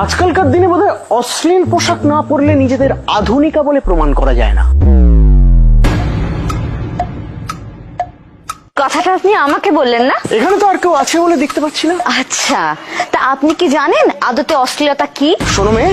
আজকালকার দিনে বোধহয় অশ্লীল পোশাক না পরলে নিজেদের আধুনিকা বলে প্রমাণ করা যায় না। কথাটা আপনি আমাকে বললেন না? এখানে তো আর কেউ আছে বলে দেখতে পাচ্ছি না। আচ্ছা, তা আপনি কি জানেন আদতে অশ্লীলতা কি? শোনো মেয়ে,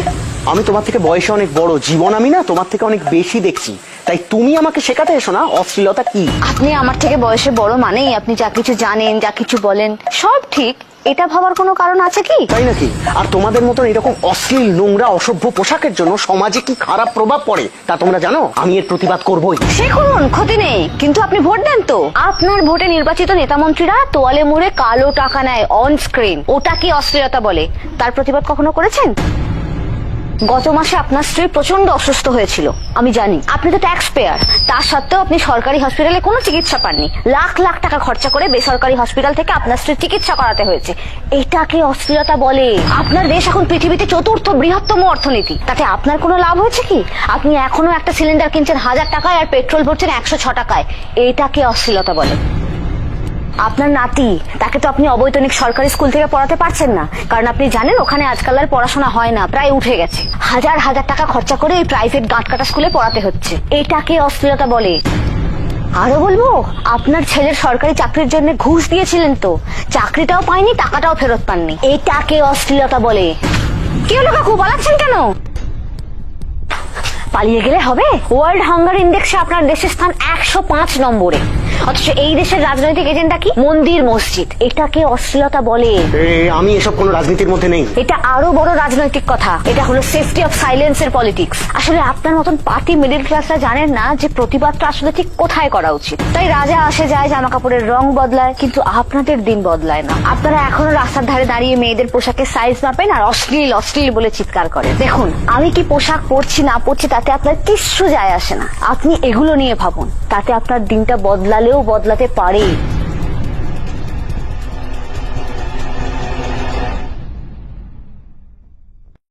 আমি তোমার থেকে বয়সে অনেক বড়, জীবন আমি না তোমার থেকে অনেক বেশি দেখছি, তাই তুমি আমাকে শেখাতে এসো না অশ্লীলতা কি। আপনি আমার থেকে বয়সে বড় মানেই আপনি যা কিছু জানেন, যা কিছু বলেন সব ঠিক, এটা ভাবার কোনো কারণ আছে কি? তাই নাকি? আর তোমাদের মতন এরকম অশ্লীল নোংরা অসভ্য পোশাকের জন্য সমাজে কি খারাপ প্রভাব পড়ে তা তোমরা জানো? আমি এর প্রতিবাদ করবোই। সে করুন, ক্ষতি নেই, কিন্তু আপনি ভোট দেন তো। আপনার ভোটে নির্বাচিত নেতা মন্ত্রীরা তোয়ালে মুড়ে কালো টাকা নেয় অন স্ক্রিন, ওটা কি অশ্লীলতা বলে? তার প্রতিবাদ কখনো করেছেন? গত মাসে আপনার স্ত্রী প্রচন্ড অসুস্থ হয়েছিল, আমি জানি। আপনি তো ট্যাক্স পেয়ার, তা সত্ত্বেও আপনি সরকারি হসপিটালে কোনো চিকিৎসা পাননি। লাখ লাখ টাকা খরচা করে বেসরকারি হসপিটাল থেকে আপনার স্ত্রীর চিকিৎসা করাতে হয়েছে। এটাকে অশ্লীলতা বলে? আপনার দেশ এখন পৃথিবীতে চতুর্থ বৃহত্তম অর্থনীতি, তাতে আপনার কোনো লাভ হয়েছে কি? আপনি এখনো একটা সিলিন্ডার কিনছেন 1000 টাকায় আর পেট্রোল ভরছেন 106 টাকায়। এটাকে অশ্লীলতা বলে? আপনার নাতি, তাকে তো আপনি অবৈতনিক সরকারি স্কুল থেকে পড়াতে পারছেন না, কারণ আপনি জানেন ওখানে আজকাল আর পড়াশোনা হয় না, প্রায় উঠে গেছে। হাজার হাজার টাকা খরচা করে এই প্রাইভেট গাঁটকাটা স্কুলে পড়াতে হচ্ছে। এটাকে অশ্লীলতা বলে? আরো বলবো, আপনার ছেলের সরকারি চাকরির জন্য ঘুষ দিয়েছিলেন তো, চাকরিটাও পায়নি, টাকাটাও ফেরত পাননি। এটাকে অশ্লীলতা বলে? কি হলো কাকু, পালাচ্ছেন কেন? পালিয়ে গেলে হবে? ওয়ার্ল্ড হাঙ্গার ইন্ডেক্সে আপনার দেশের স্থান 105 নম্বরে, অথচ এই দেশের রাজনৈতিক এজেন্ডা কি? মন্দির মসজিদ। এটাকে অশ্লীলতা বলে? আমি এসব কোনো রাজনীতির মধ্যে নেই। এটা আরো বড় রাজনৈতিক কথা, এটা হলো সেফটি অফ সাইলেন্স এর পলিটিক্স। আসলে আপনার মতন পার্টি মিডল ক্লাসরা জানেন না যে প্রতিবাদটা আসলে ঠিক কোথায় করা উচিত, তাই রাজা আসে যায়, জামা কাপড়ের রং বদলায়, কিন্তু আপনাদের দিন বদলায় না। আপনারা এখনো রাস্তার ধারে দাঁড়িয়ে মেয়েদের পোশাকের সাইজ মাপেন আর অশ্লীল অশ্লীল বলে চিৎকার করেন। দেখুন, আমি কি পোশাক পরছি না পরছি তাতে আপনার কিচ্ছু যায় আসে না। আপনি এগুলো নিয়ে ভাবুন, তাতে আপনার দিনটা বদলালেও বদলাতে পারে।